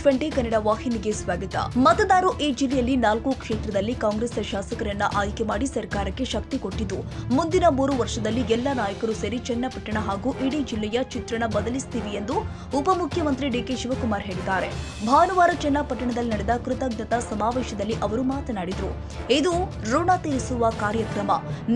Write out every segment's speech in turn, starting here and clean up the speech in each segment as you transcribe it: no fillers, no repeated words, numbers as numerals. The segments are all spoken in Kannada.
T20 ಕನ್ನಡ ವಾಹಿನಿಗೆ ಸ್ವಾಗತ. ಮತದಾರರು ಈ ಜಿಲ್ಲೆಯಲ್ಲಿ 4 ಕ್ಷೇತ್ರದಲ್ಲಿ ಕಾಂಗ್ರೆಸ್ ಶಾಸಕರನ್ನ ಆಯ್ಕೆ ಮಾಡಿ ಸರ್ಕಾರಕ್ಕೆ ಶಕ್ತಿ ಕೊಟ್ಟಿದ್ದು, ಮುಂದಿನ 3 ವರ್ಷದಲ್ಲಿ ಎಲ್ಲ ನಾಯಕರು ಸೇರಿ ಚನ್ನಪಟ್ಟಣ ಹಾಗೂ ಇಡೀ ಜಿಲ್ಲೆಯ ಚಿತ್ರಣ ಬದಲಿಸುತ್ತೀವಿ ಎಂದು ಉಪಮುಖ್ಯಮಂತ್ರಿ ಡಿಕೆ ಶಿವಕುಮಾರ್ ಹೇಳಿದ್ದಾರೆ. ಭಾನುವಾರ ಚನ್ನಪಟ್ಟಣದಲ್ಲಿ ನಡೆದ ಕೃತಜ್ಞತಾ ಸಮಾವೇಶದಲ್ಲಿ ಅವರು ಮಾತನಾಡಿದರು. ಇದು ಋಣ ತೀರಿಸುವ ಕಾರ್ಯಕ್ರಮ.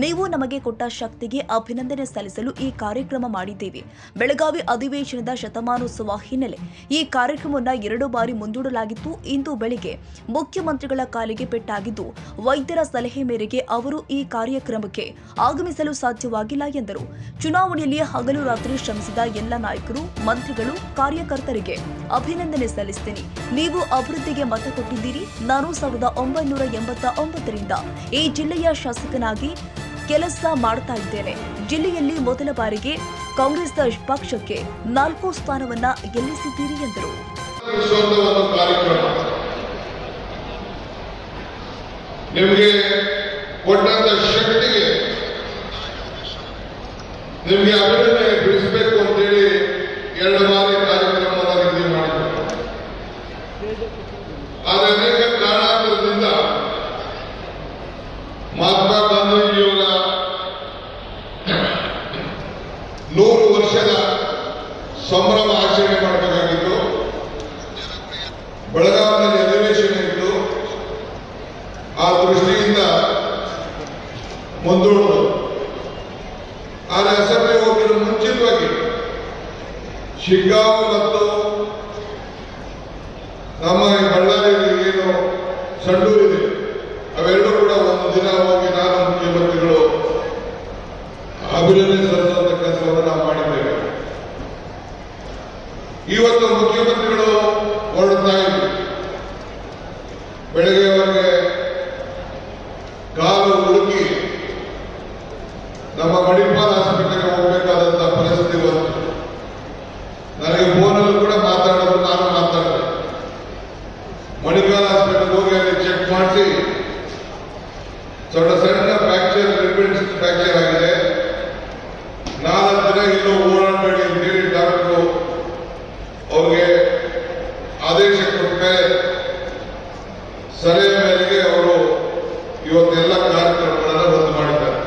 ನೀವು ನಮಗೆ ಕೊಟ್ಟ ಶಕ್ತಿಗೆ ಅಭಿನಂದನೆ ಸಲ್ಲಿಸಲು ಈ ಕಾರ್ಯಕ್ರಮ ಮಾಡಿದ್ದೇವೆ. ಬೆಳಗಾವಿ ಅಧಿವೇಶನದ ಶತಮಾನೋತ್ಸವ ಹಿನ್ನೆಲೆ ಈ ಕಾರ್ಯಕ್ರಮವನ್ನು 2 ಬಾರಿ ಮುಂದೂಡಲಾಗಿತ್ತು. ಇಂದು ಬೆಳಿಗ್ಗೆ ಮುಖ್ಯಮಂತ್ರಿಗಳ ಕಾಲಿಗೆ ಪೆಟ್ಟಾಗಿದ್ದು, ವೈದ್ಯರ ಸಲಹೆ ಮೇರೆಗೆ ಅವರು ಈ ಕಾರ್ಯಕ್ರಮಕ್ಕೆ ಆಗಮಿಸಲು ಸಾಧ್ಯವಾಗಿಲ್ಲ ಎಂದರು. ಚುನಾವಣೆಯಲ್ಲಿ ಹಗಲು ರಾತ್ರಿ ಶ್ರಮಿಸಿದ ಎಲ್ಲ ನಾಯಕರು, ಮಂತ್ರಿಗಳು, ಕಾರ್ಯಕರ್ತರಿಗೆ ಅಭಿನಂದನೆ ಸಲ್ಲಿಸುತ್ತೇನೆ. ನೀವು ಅಭಿವೃದ್ಧಿಗೆ ಮತ ಕೊಟ್ಟಿದ್ದೀರಿ. ನಾನು 1989ರಿಂದ ಈ ಜಿಲ್ಲೆಯ ಶಾಸಕನಾಗಿ ಕೆಲಸ ಮಾಡ್ತಾ ಇದ್ದೇನೆ. ಜಿಲ್ಲೆಯಲ್ಲಿ ಮೊದಲ ಬಾರಿಗೆ ಕಾಂಗ್ರೆಸ್ ಪಕ್ಷಕ್ಕೆ 4 ಸ್ಥಾನವನ್ನ ಗೆಲ್ಲಿಸಿದ್ದೀರಿ ಎಂದರು. ನಿಮಗೆ ಕೊಟ್ಟಂತ ಶಕ್ತಿಗೆ ನಿಮಗೆ ಅಭಿನಂದನೆ ತಿಳಿಸಬೇಕು ಅಂತೇಳಿ 2 ಬಾರಿ ಕಾರ್ಯಕ್ರಮವನ್ನು ನಿಗದಿ ಮಾಡಿದ್ರು. ಆದರೆ ಅನೇಕ ಕಾರಣಾಂತರದಿಂದ ಮಹಾತ್ಮ ಗಾಂಧೀಜಿಯವರ 100 ವರ್ಷದ ಸಂಭ್ರಮ ಆಚರಣೆ ಮಾಡಬೇಕಾಗಿತ್ತು. ಬೆಳಗಾವಿಯಲ್ಲಿ ಅಧಿವೇಶನ ಇತ್ತು. ಆ ದೃಷ್ಟಿಯಿಂದ ಮುಂದೂಡಿದ್ರು. ಆದರೆ ಅಸೆಂಬ್ಲಿ ಹೋಗಿರೋ ಮುಂಚಿತವಾಗಿ ಶಿಗ್ಗಾಂವ್ ಮತ್ತು ನಮ್ಮ ಬಳ್ಳಾರಿಯಲ್ಲಿ ಏನು ಸಂಡೂರಿದೆ, ಅವೆರಡೂ ಕೂಡ ಒಂದು ದಿನ ಹೋಗಿ ನಾನು ಮುಖ್ಯಮಂತ್ರಿಗಳು ಅಭಿನಂದನೆ ಸಲ್ಲಿಸುವಂತ ಕೆಲಸವನ್ನು ನಾವು ಮಾಡಿದ್ದೇವೆ. ಇವತ್ತು ಮುಖ್ಯಮಂತ್ರಿಗಳು ಹೊರಡ್ತಾ ಇದ್ರು. ಬೆಳಗ್ಗೆ ಅವರಿಗೆ ಕಾಲು ಹುಡುಕಿ ನಮ್ಮ ಮಣಿಪಾಲ್ ಆಸ್ಪತ್ರೆಗೆ ಹೋಗಬೇಕಾದಂತಹ ಪರಿಸ್ಥಿತಿ ಬಂತು. ನನಗೆ ಫೋನಲ್ಲಿ ಕೂಡ ಮಾತಾಡೋದು, ನಾನು ಮಾತಾಡಿದೆ. ಮಣಿಪಾಲ್ ಆಸ್ಪತ್ರೆಗೆ ಹೋಗಿ ಅಲ್ಲಿ ಚೆಕ್ ಮಾಡಿಸಿ ಸಣ್ಣ ಫ್ರಾಕ್ಚರ್ ಆಗಿದೆ. 4 ದಿನ ಇಲ್ಲೂ ಓಡಾಡಬೇಡಿ ಅಂತೇಳಿ ಡಾಕ್ಟರು ಅವ್ರಿಗೆ ಆದೇಶ ಕೊಟ್ಟರೆ ಸಲಹೆ ಮೇರೆಗೆ ಅವರು ಇವತ್ತೆಲ್ಲ ಕಾರ್ಯಕ್ರಮಗಳನ್ನು ರದ್ದು ಮಾಡಿದ್ದಾರೆ.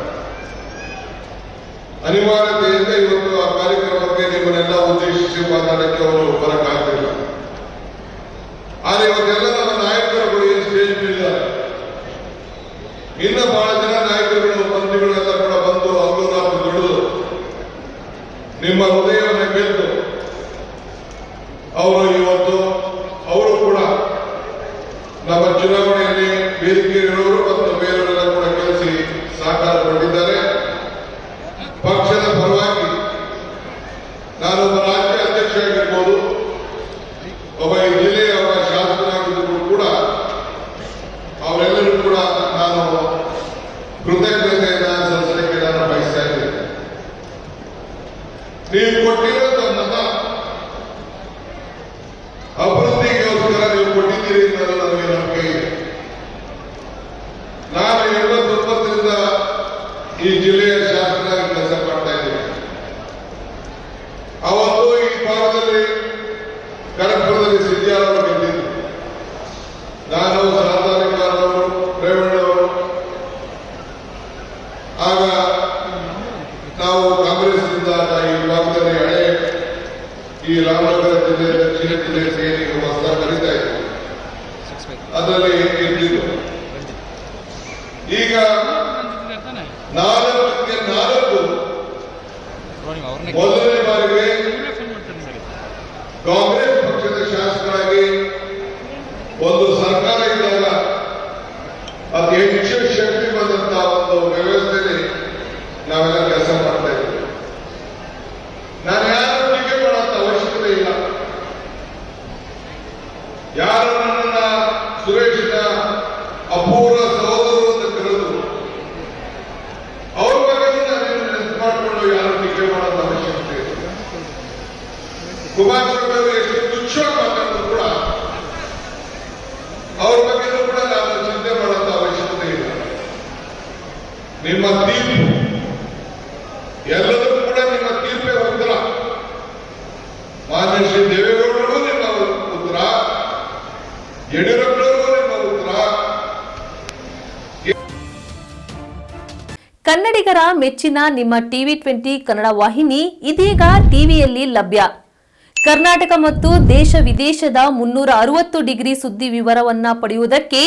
ಅನಿವಾರ್ಯತೆಯಿಂದ ಇವತ್ತು ಆ ಕಾರ್ಯಕ್ರಮಕ್ಕೆ ನಿಮ್ಮನ್ನೆಲ್ಲ ಉದ್ದೇಶಿಸಿ ಮಾತಾಡಕ್ಕೆ ಅವರು ಬರಕ್ಕಾಗಲಿಲ್ಲ. ಆದರೆ ಇವತ್ತೆಲ್ಲ ನಮ್ಮ ನಾಯಕರುಗಳು ಏನು ಸ್ಟೇಜ್ ಮೇಲಿದ್ದಾರೆ. ಇನ್ನು ಬಹಳ ಜನ ನಾಯಕರುಗಳು, ಮಂತ್ರಿಗಳೆಲ್ಲ ಕೂಡ ಬಂದು ಹಗಲು ದುಡಿದು ನಿಮ್ಮ ಹೃದಯವನ್ನು ಗೆದ್ದು ಅವರು ಕೂಡ ನಮ್ಮ ಚುನಾವಣೆಯಲ್ಲಿ ವೇದಿಕೆ ಇರುವವರು ಮತ್ತು ಬೇರೆಯವರೆಲ್ಲ ಕೂಡ ಕೆಲಸಿ ಸಹಕಾರ ಕೊಟ್ಟಿದ್ದಾರೆ. ಪಕ್ಷದ ಪರವಾಗಿ ನಾನೊಬ್ಬ ರಾಜ್ಯ ಅಧ್ಯಕ್ಷ ಆಗಿರ್ಬೋದು, ಒಬ್ಬ ಈ ಜಿಲ್ಲೆಯ ಒಬ್ಬ ಶಾಸಕರಾಗಿದ್ದರೂ ಕೂಡ ಅವರೆಲ್ಲರೂ ಕೂಡ ನಾನು ಕೃತಜ್ಞತೆಯನ್ನು ಸಲ್ಲಿಸಲಿಕ್ಕೆ ನಾನು ಬಯಸ್ತಾ ಇದ್ದೇನೆ. ನೀವು ಕೊಟ್ಟಿರೋ ಮತ ಅಭಿವೃದ್ಧಿಗೋಸ್ಕರ ನೀವು ಕೊಟ್ಟಿದ್ದೀರಿ ಅನ್ನೋದು ನನಗೆ ನಂಬಿಕೆ ಇದೆ. ನಾನು 89ರಿಂದ ಈ ಜಿಲ್ಲೆಯ ಶಾಸಕರಾಗಿ ಕೆಲಸ ಮಾಡ್ತಾ ಇದ್ದೀನಿ. ಅವತ್ತು ಈ ಭಾಗದಲ್ಲಿ ಕನಕಪುರದಲ್ಲಿ ಸಿದ್ಯಾರವರು ಗೆದ್ದಿದ್ರು. ನಾನು ಸಾಧಾರಿಕಾರವರು, ರೇವಣ್ಣವರು. ಆಗ ನಾವು ಕಾಂಗ್ರೆಸ್ನಿಂದ ಈ ಭಾಗದಲ್ಲಿ ಹಳೆ ಈ ರಾಮನಗರ ಜಿಲ್ಲೆ, ದಕ್ಷಿಣ ಜಿಲ್ಲೆ ಸೇರಿ ಹೊಸ ಕರೀತಾ ಇದ್ರು. ಅದರಲ್ಲಿ ಇರ್ತಿದ್ರು. ಈಗ 4ಕ್ಕೆ 4 ಮೊದಲನೇ ಬಾರಿಗೆ ಕಾಂಗ್ರೆಸ್ ಪಕ್ಷದ ಶಾಸಕರಾಗಿ ಒಂದು ಸರ್ಕಾರ ಇದ್ದಾಗ ಅತಿ ಹೆಚ್ಚು ಶಕ್ತಿ ಬಂದಂತಹ ಒಂದು ವ್ಯವಸ್ಥೆಯಲ್ಲಿ ನಾವೆಲ್ಲ ಕೆಲಸ ಮಾಡ್ತಾ ಇದ್ದೀವಿ. ನಾನು ಯಾರು ಟೀಕೆ ಮಾಡುವಂತ ಅವಶ್ಯಕತೆ ಇಲ್ಲ. ಯಾರು ನನ್ನನ್ನ ಸುರೇಶ್ನ ಅಪೂರ್ವ ಸಹೋದರರು ಅಂತ ಕರೆದು ಅವ್ರ ಬಗ್ಗೆ ನಾನೇನು ನೆನಪು ಮಾಡಿಕೊಂಡು ಯಾರು ಟೀಕೆ ಮಾಡುವಂತ ಅವಶ್ಯಕತೆ ಇಲ್ಲ. ಕುಮಾರಸ್ವಾಮಿ ಅವರು ಎಷ್ಟು ತುಚ್ಛವಾಗಿ ಮಾತಾಡಿದ್ರು ಕೂಡ ಅವ್ರ ಬಗ್ಗೆ ಕೂಡ ನಾನು ಚಿಂತೆ ಮಾಡುವಂತ ಅವಶ್ಯಕತೆ ಇಲ್ಲ. ನಿಮ್ಮ ತೀರ್ಪು ಎಲ್ಲರೂ ಕೂಡ ನಿಮ್ಮ ತೀರ್ಪೇ ಉತ್ತರ. ಮಾನ್ಯ ಶ್ರೀ ದೇವೇಗೌಡರು ನಿಮ್ಮ ಉತ್ತರ, ಯಡಿಯೂರಪ್ಪನವರಿಗೂ ನಿಮ್ಮ ಉತ್ತರ. ಕನ್ನಡಿಗರ ಮೆಚ್ಚಿನ ನಿಮ್ಮ ಟಿವಿ 20 ಕನ್ನಡ ವಾಹಿನಿ ಇದೀಗ ಟಿವಿಯಲ್ಲಿ ಲಭ್ಯ. ಕರ್ನಾಟಕ ಮತ್ತು ದೇಶ ವಿದೇಶದ 360 ಡಿಗ್ರಿ ಸುದ್ದಿ ವಿವರವನ್ನ ಪಡೆಯುವುದಕ್ಕೆ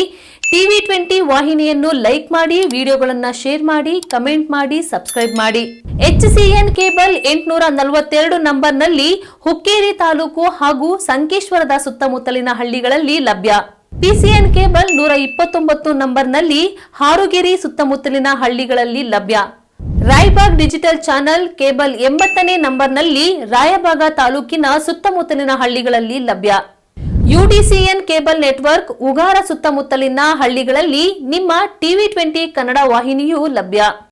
ಟಿವಿ 20 ವಾಹಿನಿಯನ್ನು ಲೈಕ್ ಮಾಡಿ, ವಿಡಿಯೋಗಳನ್ನು ಶೇರ್ ಮಾಡಿ, ಕಮೆಂಟ್ ಮಾಡಿ, ಸಬ್ಸ್ಕ್ರೈಬ್ ಮಾಡಿ. HCN ಕೇಬಲ್ 842 ನಂಬರ್ನಲ್ಲಿ ಹುಕ್ಕೇರಿ ತಾಲೂಕು ಹಾಗೂ ಸಂಕೇಶ್ವರದ ಸುತ್ತಮುತ್ತಲಿನ ಹಳ್ಳಿಗಳಲ್ಲಿ ಲಭ್ಯ. PCN ಕೇಬಲ್ 129 ನಂಬರ್ನಲ್ಲಿ ಹಾರುಗೆರೆ ಸುತ್ತಮುತ್ತಲಿನ ಹಳ್ಳಿಗಳಲ್ಲಿ ಲಭ್ಯ. ರಾಯಬಾಗ್ ಡಿಜಿಟಲ್ ಚಾನೆಲ್ ಕೇಬಲ್ 80ನೇ ನಂಬರ್ನಲ್ಲಿ ರಾಯಬಾಗ ತಾಲೂಕಿನ ಸುತ್ತಮುತ್ತಲಿನ ಹಳ್ಳಿಗಳಲ್ಲಿ ಲಭ್ಯ. UDCN ಕೇಬಲ್ ನೆಟ್ವರ್ಕ್ ಉಗಾರ ಸುತ್ತಮುತ್ತಲಿನ ಹಳ್ಳಿಗಳಲ್ಲಿ ನಿಮ್ಮ ಟಿವಿ 20 ಕನ್ನಡ ವಾಹಿನಿಯೂ ಲಭ್ಯ.